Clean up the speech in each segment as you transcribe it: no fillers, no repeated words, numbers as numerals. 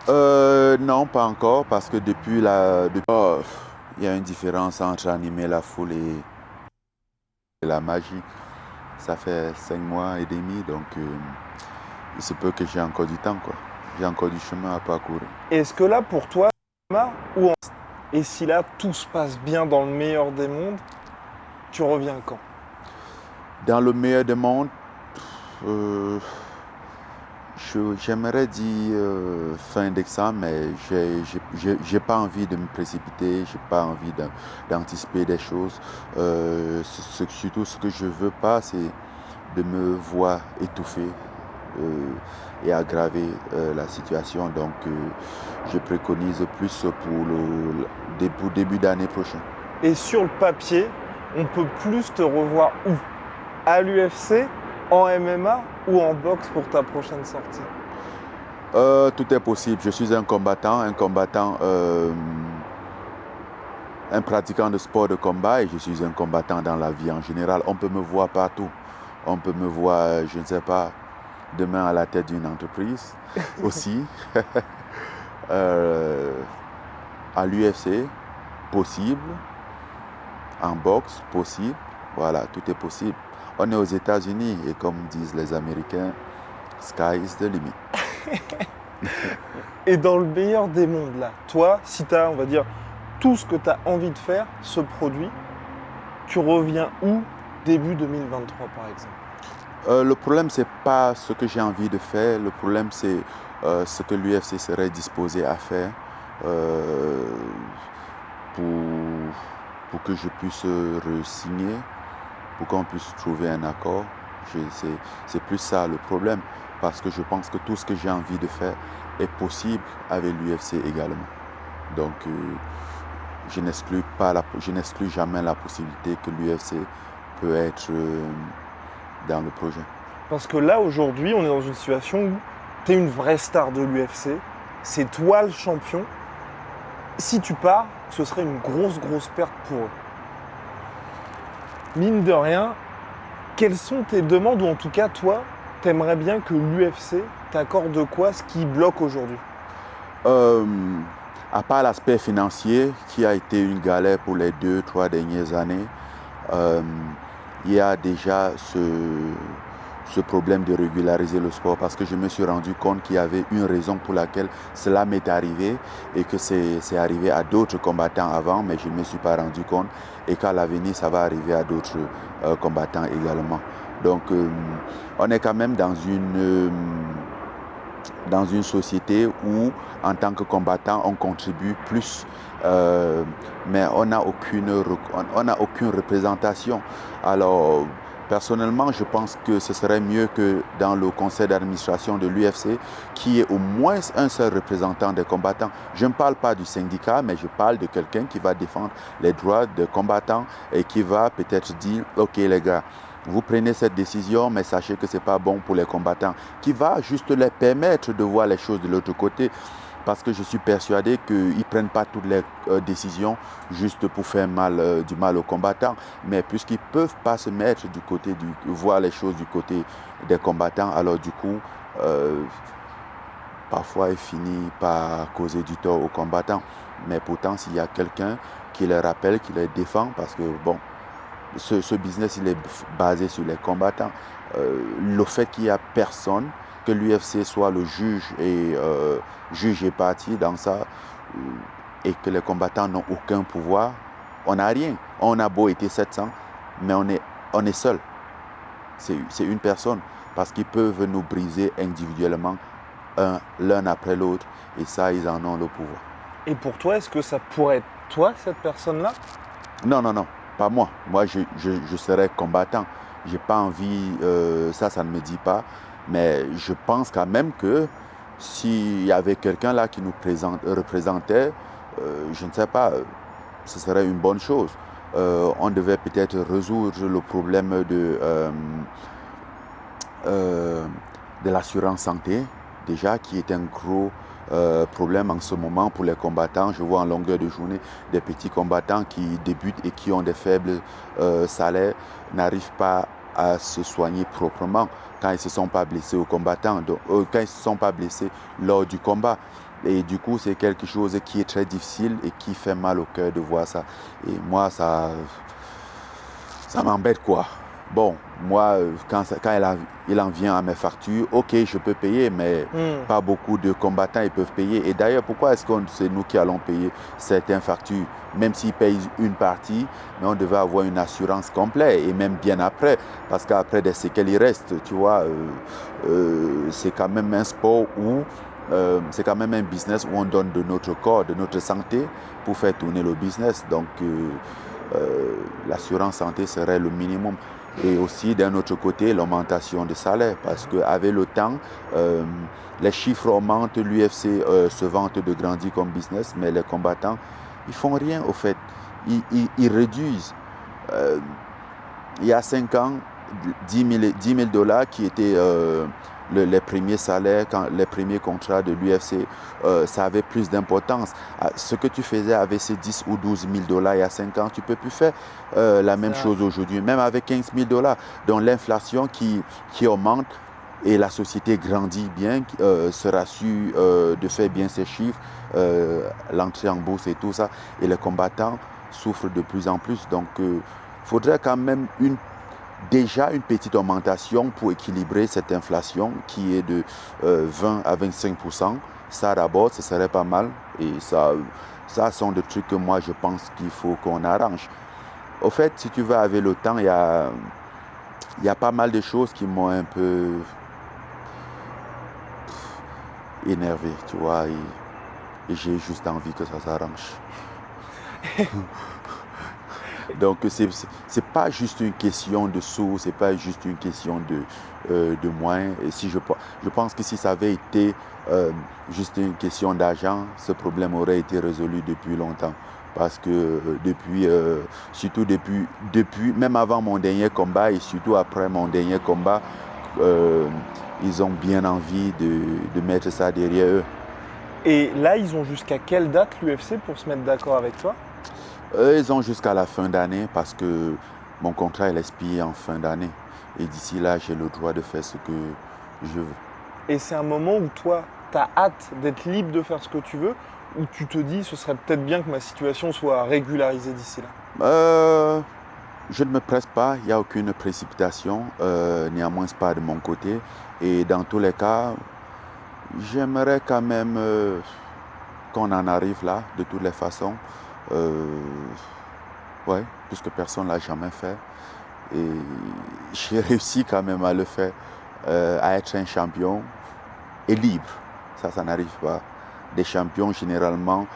Non, pas encore, parce que il y a une différence entre animer la foule et la magie. Ça fait 5 mois et demi, donc il se peut que j'ai encore du temps, quoi. J'ai encore du chemin à parcourir. Est-ce que là, pour toi, ou en... et si là, tout se passe bien dans le meilleur des mondes, tu reviens quand? Dans le meilleur des mondes, euh, j'aimerais dire fin d'examen, mais j'ai pas envie de me précipiter, j'ai pas envie d'anticiper des choses. Surtout, ce que je veux pas, c'est de me voir étouffé et aggraver la situation. Donc, je préconise plus pour le début d'année prochaine. Et sur le papier, on peut plus te revoir où? À l'UFC, en MMA ou en boxe pour ta prochaine sortie? Tout est possible. Je suis un pratiquant de sport de combat et je suis un combattant dans la vie en général. On peut me voir partout. On peut me voir, je ne sais pas, demain à la tête d'une entreprise aussi. Euh, à l'UFC, possible. En boxe, possible. Voilà, tout est possible. On est aux États-Unis et comme disent les Américains, sky is the limit. Et dans le meilleur des mondes, là, toi, si tu as, on va dire, tout ce que tu as envie de faire, ce produit, tu reviens où début 2023, par exemple? Le problème, c'est pas ce que j'ai envie de faire. Le problème, c'est ce que l'UFC serait disposé à faire euh, pour, pour que je puisse re-signer, pour qu'on puisse trouver un accord. C'est plus ça le problème, parce que je pense que tout ce que j'ai envie de faire est possible avec l'UFC également. Donc, je n'exclus jamais la possibilité que l'UFC peut être dans le projet. Parce que là, aujourd'hui, on est dans une situation où tu es une vraie star de l'UFC, c'est toi le champion. Si tu pars, ce serait une grosse, grosse perte pour eux. Mine de rien, quelles sont tes demandes, ou en tout cas, toi, t'aimerais bien que l'UFC t'accorde quoi, ce qui bloque aujourd'hui? Euh, à part l'aspect financier, qui a été une galère pour les 2, 3 dernières années, euh, il y a déjà ce problème de régulariser le sport, parce que je me suis rendu compte qu'il y avait une raison pour laquelle cela m'est arrivé et que c'est arrivé à d'autres combattants avant, mais je ne me suis pas rendu compte et qu'à l'avenir, ça va arriver à d'autres combattants également. Donc, on est quand même dans une société où, en tant que combattant, on contribue plus, mais on n'a aucune représentation. Alors, personnellement, je pense que ce serait mieux que dans le conseil d'administration de l'UFC, qu'il y ait au moins un seul représentant des combattants. Je ne parle pas du syndicat, mais je parle de quelqu'un qui va défendre les droits des combattants et qui va peut-être dire, OK les gars, vous prenez cette décision, mais sachez que ce n'est pas bon pour les combattants, qui va juste leur permettre de voir les choses de l'autre côté. Parce que je suis persuadé qu'ils ne prennent pas toutes les décisions juste pour faire du mal aux combattants. Mais puisqu'ils ne peuvent pas se mettre voir les choses du côté des combattants, alors du coup, parfois ils finissent par causer du tort aux combattants. Mais pourtant, s'il y a quelqu'un qui les rappelle, qui les défend, parce que bon, ce business, il est basé sur les combattants. Le fait qu'il n'y a personne, que l'UFC soit le juge et partie dans ça, et que les combattants n'ont aucun pouvoir, on n'a rien. On a beau être 700, mais on est seul. C'est une personne, parce qu'ils peuvent nous briser individuellement, l'un après l'autre, et ça, ils en ont le pouvoir. Et pour toi, est-ce que ça pourrait être toi, cette personne-là? Non, non, non, pas moi. Moi, je serais combattant. J'ai pas envie, ça ne me dit pas. Mais je pense quand même que s'il y avait quelqu'un là qui nous représentait, je ne sais pas, ce serait une bonne chose. On devait peut-être résoudre le problème de l'assurance santé, déjà, qui est un gros problème en ce moment pour les combattants. Je vois en longueur de journée des petits combattants qui débutent et qui ont des faibles salaires, n'arrivent pas à se soigner proprement quand ils ne se sont pas blessés au combattant, quand ils ne se sont pas blessés lors du combat. Et du coup, c'est quelque chose qui est très difficile et qui fait mal au cœur de voir ça. Et moi, ça m'embête, quoi. Bon, moi, quand il en vient à mes factures, ok, je peux payer, mais pas beaucoup de combattants ils peuvent payer. Et d'ailleurs, pourquoi est-ce que c'est nous qui allons payer certaines factures, même s'ils payent une partie, mais on devait avoir une assurance complète, et même bien après, parce qu'après des séquelles, il reste, tu vois. C'est quand même un sport où, c'est quand même un business où on donne de notre corps, de notre santé pour faire tourner le business. Donc, l'assurance santé serait le minimum. Et aussi, d'un autre côté, l'augmentation de salaire, parce qu'avec le temps, les chiffres augmentent, l'UFC se vante de grandir comme business, mais les combattants, ils font rien au fait. Ils réduisent. Il y a 5 ans, 10 000 dollars qui étaient les premiers salaires, les premiers contrats de l'UFC, ça avait plus d'importance. Ce que tu faisais avec ces 10 ou 12 000 dollars il y a 5 ans, tu ne peux plus faire la même chose aujourd'hui, même avec 15 000 dollars. Donc l'inflation qui augmente et la société grandit bien, sera sûre de faire bien ses chiffres, l'entrée en bourse et tout ça. Et les combattants souffrent de plus en plus. Donc il faudrait quand même déjà une petite augmentation pour équilibrer cette inflation qui est de 20 à 25%. Ça d'abord, ce serait pas mal. Et ça sont des trucs que moi je pense qu'il faut qu'on arrange. Au fait, si tu veux, avec le temps, il y a pas mal de choses qui m'ont un peu énervé, tu vois. Et j'ai juste envie que ça s'arrange. Donc, c'est pas juste une question de sous, c'est pas juste une question de moyens. Et si je pense que si ça avait été juste une question d'argent, ce problème aurait été résolu depuis longtemps. Parce que surtout depuis, même avant mon dernier combat et surtout après mon dernier combat, ils ont bien envie de mettre ça derrière eux. Et là, ils ont jusqu'à quelle date l'UFC pour se mettre d'accord avec toi? Ils ont jusqu'à la fin d'année parce que mon contrat il expire en fin d'année. Et d'ici là, j'ai le droit de faire ce que je veux. Et c'est un moment où toi, tu as hâte d'être libre de faire ce que tu veux, ou tu te dis ce serait peut-être bien que ma situation soit régularisée d'ici là? Je ne me presse pas, il n'y a aucune précipitation, néanmoins pas de mon côté. Et dans tous les cas, j'aimerais quand même qu'on en arrive là, de toutes les façons. Ouais, puisque personne ne l'a jamais fait. Et j'ai réussi quand même à le faire, à être un champion et libre. Ça n'arrive pas. Des champions, généralement,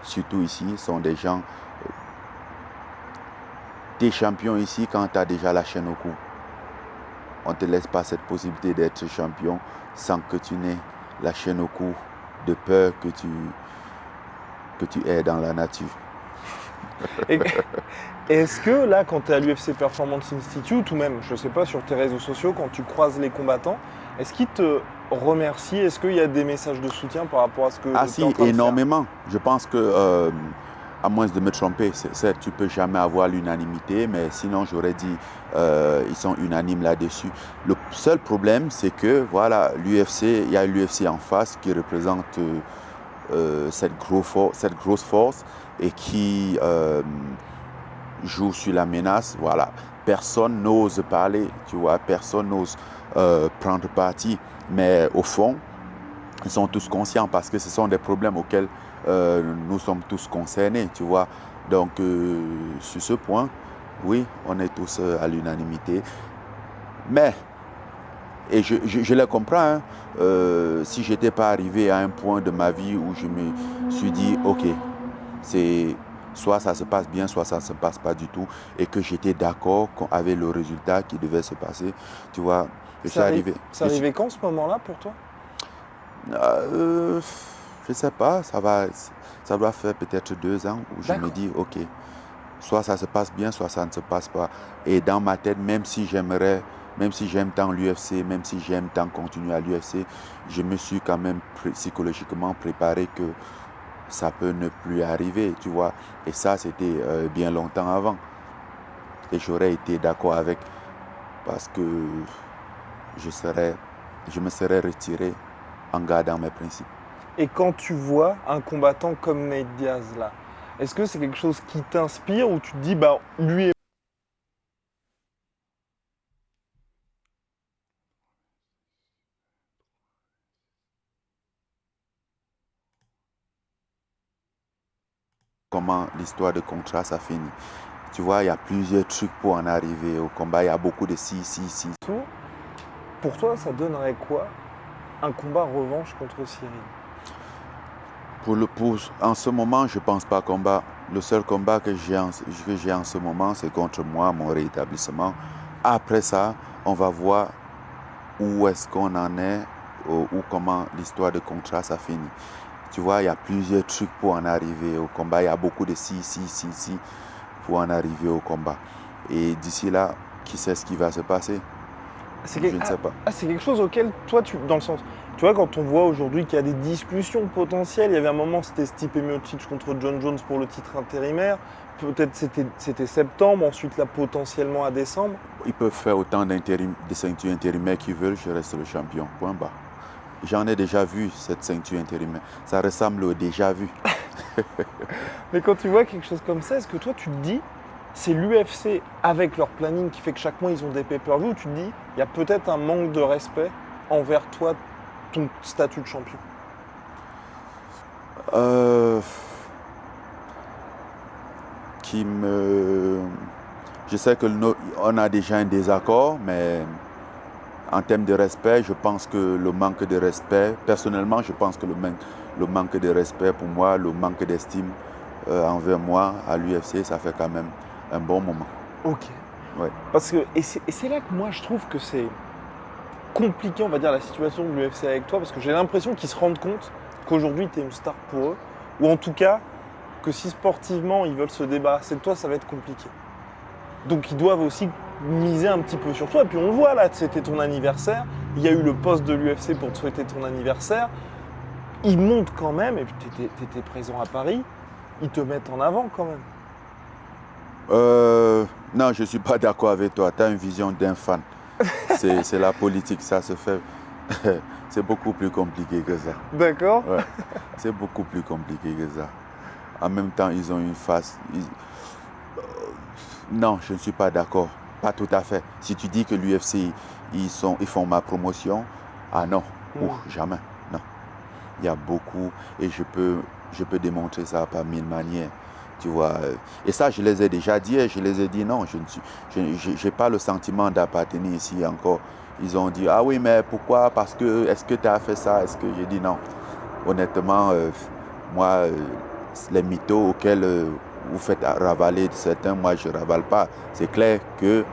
surtout ici, sont des gens... T'es champion ici quand tu as déjà la chaîne au cou. On ne te laisse pas cette possibilité d'être champion sans que tu n'aies la chaîne au cou, de peur que tu aies dans la nature. Est-ce que là, quand tu es à l'UFC Performance Institute, ou même, je ne sais pas, sur tes réseaux sociaux, quand tu croises les combattants, est-ce qu'ils te remercient? Est-ce qu'il y a des messages de soutien par rapport à ce que tu es en train de faire? Énormément. Je pense que, à moins de me tromper, tu ne peux jamais avoir l'unanimité, mais sinon j'aurais dit ils sont unanimes là-dessus. Le seul problème, c'est que voilà, il y a l'UFC en face qui représente cette grosse force et qui joue sur la menace. Voilà. Personne n'ose parler, tu vois, personne n'ose prendre parti. Mais au fond, ils sont tous conscients parce que ce sont des problèmes auxquels nous sommes tous concernés, tu vois. Donc, sur ce point, oui, on est tous à l'unanimité. Mais, et je les comprends, hein, si je n'étais pas arrivé à un point de ma vie où je me suis dit, ok, c'est soit ça se passe bien, soit ça ne se passe pas du tout, et que j'étais d'accord avec le résultat qui devait se passer, tu vois. C'est arrivé quand ce moment-là pour toi? Je ne sais pas, ça doit faire peut-être 2 ans où je me dis, ok, soit ça se passe bien, soit ça ne se passe pas. Et dans ma tête, même si j'aime tant l'UFC, même si j'aime tant continuer à l'UFC, je me suis quand même psychologiquement préparé que ça peut ne plus arriver, tu vois. Et ça, c'était bien longtemps avant. Et j'aurais été d'accord avec, parce que je me serais retiré en gardant mes principes. Et quand tu vois un combattant comme Nate Diaz là, est-ce que c'est quelque chose qui t'inspire ou tu te dis, bah lui est... Comment l'histoire de contrat, ça finit. Tu vois, il y a plusieurs trucs pour en arriver au combat. Il y a beaucoup de si. tout, pour toi, ça donnerait quoi un combat revanche contre Cyril? En ce moment, je ne pense pas combat. Le seul combat que j'ai en ce moment, c'est contre moi, mon rétablissement. Après ça, on va voir où est-ce qu'on en est ou comment l'histoire de contrat, ça finit. Tu vois, il y a plusieurs trucs pour en arriver au combat. Il y a beaucoup de si pour en arriver au combat. Et d'ici là, qui sait ce qui va se passer? Je ne sais pas. C'est quelque chose auquel toi, dans le sens, tu vois, quand on voit aujourd'hui qu'il y a des discussions potentielles, il y avait un moment, c'était Stipe Miocic contre John Jones pour le titre intérimaire, peut-être c'était septembre, ensuite là potentiellement à décembre. Ils peuvent faire autant de ceintures intérimaires qu'ils veulent, je reste le champion, point barre. J'en ai déjà vu cette ceinture intérimaire, ça ressemble au déjà vu. Mais quand tu vois quelque chose comme ça, est-ce que toi tu te dis, c'est l'UFC avec leur planning qui fait que chaque mois ils ont des pay-per-view, tu te dis, il y a peut-être un manque de respect envers toi, ton statut de champion? Je sais qu'on a déjà un désaccord, mais en termes de respect, je pense que le manque de respect, personnellement, je pense que le manque de respect pour moi, le manque d'estime envers moi à l'UFC, ça fait quand même un bon moment. Ok. Ouais. Parce que, et c'est là que moi je trouve que c'est compliqué, on va dire, la situation de l'UFC avec toi, parce que j'ai l'impression qu'ils se rendent compte qu'aujourd'hui tu es une star pour eux, ou en tout cas que si sportivement ils veulent se débarrasser de toi, ça va être compliqué. Donc ils doivent aussi miser un petit peu sur toi. Et puis on le voit là, c'était ton anniversaire, il y a eu le poste de l'UFC pour te souhaiter ton anniversaire. Ils montent quand même, et puis tu étais présent à Paris, ils te mettent en avant quand même. Non, je ne suis pas d'accord avec toi. Tu as une vision d'un fan. C'est la politique, ça se fait. C'est beaucoup plus compliqué que ça. D'accord. Ouais. C'est beaucoup plus compliqué que ça. En même temps, ils ont une face. Non, je ne suis pas d'accord. Pas tout à fait. Si tu dis que l'UFC, ils font ma promotion, ah non, jamais. Non. Il y a beaucoup et je peux démontrer ça par mille manières. Tu vois. Et ça, je les ai déjà dit et je les ai dit non, je n'ai pas le sentiment d'appartenir ici encore. Ils ont dit, ah oui, mais pourquoi? Parce que, est-ce que tu as fait ça? Est-ce que j'ai dit non? Honnêtement, moi, les mythos auxquels vous faites ravaler certains, moi, je ne ravale pas. C'est clair que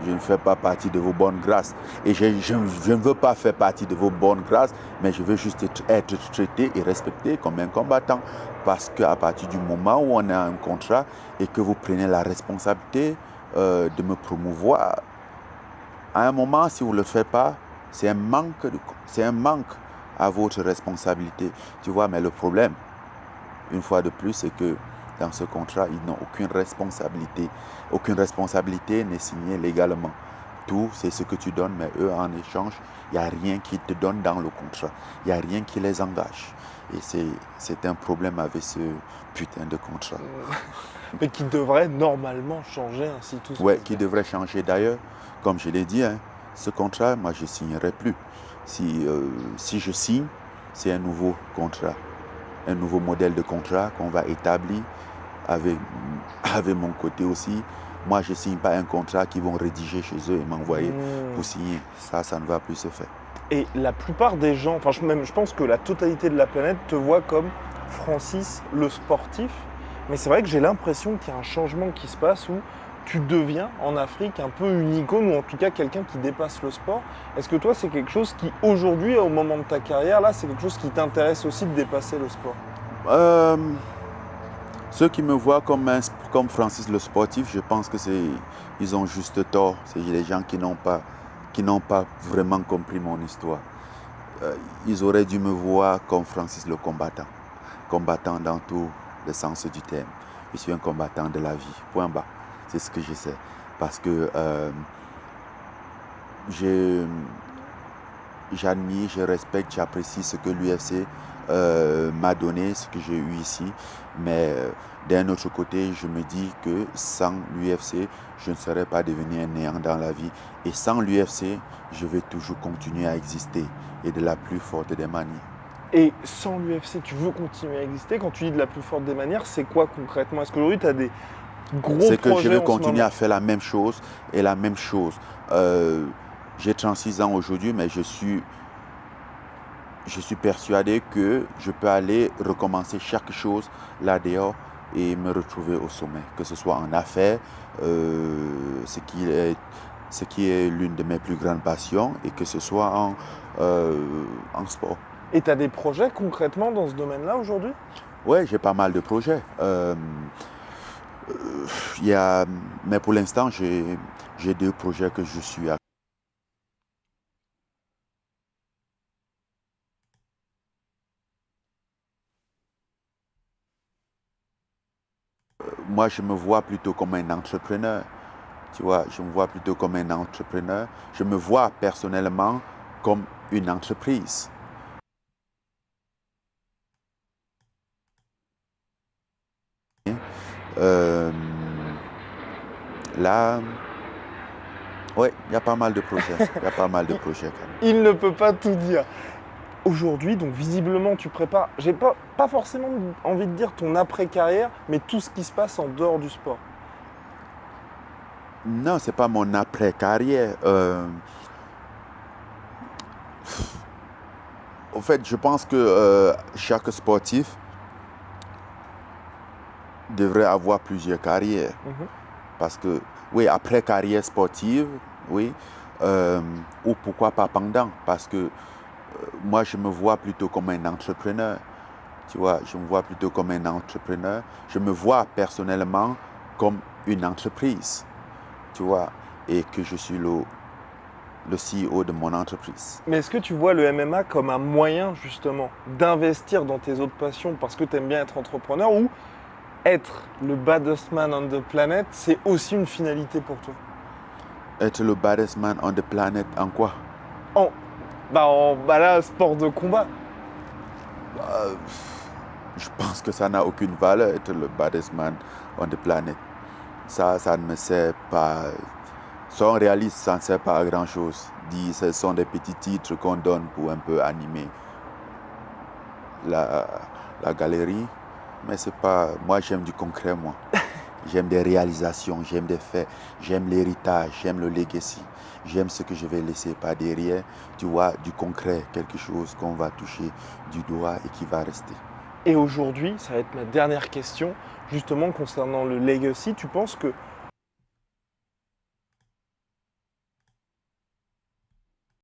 je ne fais pas partie de vos bonnes grâces. Et je ne veux pas faire partie de vos bonnes grâces, mais je veux juste être traité et respecté comme un combattant. Parce qu'à partir du moment où on a un contrat et que vous prenez la responsabilité de me promouvoir, à un moment, si vous ne le faites pas, c'est un manque à votre responsabilité. Tu vois, mais le problème, une fois de plus, c'est que dans ce contrat, ils n'ont aucune responsabilité. Aucune responsabilité n'est signée légalement. Tout, c'est ce que tu donnes, mais eux, en échange, il n'y a rien qui te donne dans le contrat. Il n'y a rien qui les engage. Et c'est un problème avec ce putain de contrat. Mais qui devrait normalement changer ainsi tout ça. Ouais, qui devrait changer d'ailleurs. Comme je l'ai dit, hein, ce contrat, moi, je ne signerai plus. Si je signe, c'est un nouveau contrat. Un nouveau modèle de contrat qu'on va établir avec mon côté aussi. Moi, je ne signe pas un contrat qu'ils vont rédiger chez eux et m'envoyer pour signer. Ça ne va plus se faire. Et la plupart des gens, enfin je pense que la totalité de la planète te voit comme Francis le sportif. Mais c'est vrai que j'ai l'impression qu'il y a un changement qui se passe où tu deviens en Afrique un peu une icône ou en tout cas quelqu'un qui dépasse le sport. Est-ce que toi c'est quelque chose qui aujourd'hui, au moment de ta carrière, là c'est quelque chose qui t'intéresse aussi de dépasser le sport? Ceux qui me voient comme Francis le sportif, je pense que ils ont juste tort. C'est les gens qui n'ont pas vraiment compris mon histoire. Ils auraient dû me voir comme Francis le combattant. Combattant dans tout le sens du terme. Je suis un combattant de la vie. Point bas. C'est ce que je sais. Parce que j'admire, je respecte, j'apprécie ce que l'UFC m'a donné, ce que j'ai eu ici. Mais d'un autre côté, je me dis que sans l'UFC, je ne serais pas devenu un néant dans la vie. Et sans l'UFC, je vais toujours continuer à exister et de la plus forte des manières. Et sans l'UFC, tu veux continuer à exister. Quand tu dis de la plus forte des manières, c'est quoi concrètement? Est-ce qu'aujourd'hui, tu as des gros C'est que je projets vais en ce continuer moment? à faire la même chose et la même chose. J'ai 36 ans aujourd'hui, mais je suis persuadé que je peux aller recommencer chaque chose là dehors et me retrouver au sommet, que ce soit en affaires, ce qui est l'une de mes plus grandes passions, et que ce soit en sport. Et tu as des projets concrètement dans ce domaine-là aujourd'hui? Ouais, j'ai pas mal de projets. Il y a, mais pour l'instant, j'ai 2 projets que je suis à. Moi, je me vois plutôt comme un entrepreneur. Tu vois, je me vois plutôt comme un entrepreneur. Je me vois personnellement comme une entreprise. Euh, Là, ouais, il y a pas mal de projets. Il y a pas mal de projets quand même. Il ne peut pas tout dire. Aujourd'hui, donc visiblement, tu prépares, j'ai pas forcément envie de dire ton après-carrière, mais tout ce qui se passe en dehors du sport. Non, c'est pas mon après-carrière. En fait, je pense que chaque sportif devrait avoir plusieurs carrières. Mhm. Parce que, oui, après carrière sportive, oui, ou pourquoi pas pendant, parce que moi, je me vois plutôt comme un entrepreneur, tu vois, je me vois plutôt comme un entrepreneur, je me vois personnellement comme une entreprise, tu vois, et que je suis le CEO de mon entreprise. Mais est-ce que tu vois le MMA comme un moyen justement d'investir dans tes autres passions parce que tu aimes bien être entrepreneur ou être le baddest man on the planet, c'est aussi une finalité pour toi? Être le baddest man on the planet en quoi? En, là, sport de combat. Euh, je pense que ça n'a aucune valeur, être le baddest man on the planet. Ça ne me sert pas. Soyons réalistes, ça ne sert pas à grand chose. Ce sont des petits titres qu'on donne pour un peu animer la, la galerie. Mais c'est pas. Moi, j'aime du concret, moi. J'aime des réalisations, j'aime des faits, j'aime l'héritage, j'aime le legacy. J'aime ce que je vais laisser par derrière, tu vois, du concret, quelque chose qu'on va toucher du doigt et qui va rester. Et aujourd'hui, ça va être ma dernière question, justement concernant le legacy, tu penses que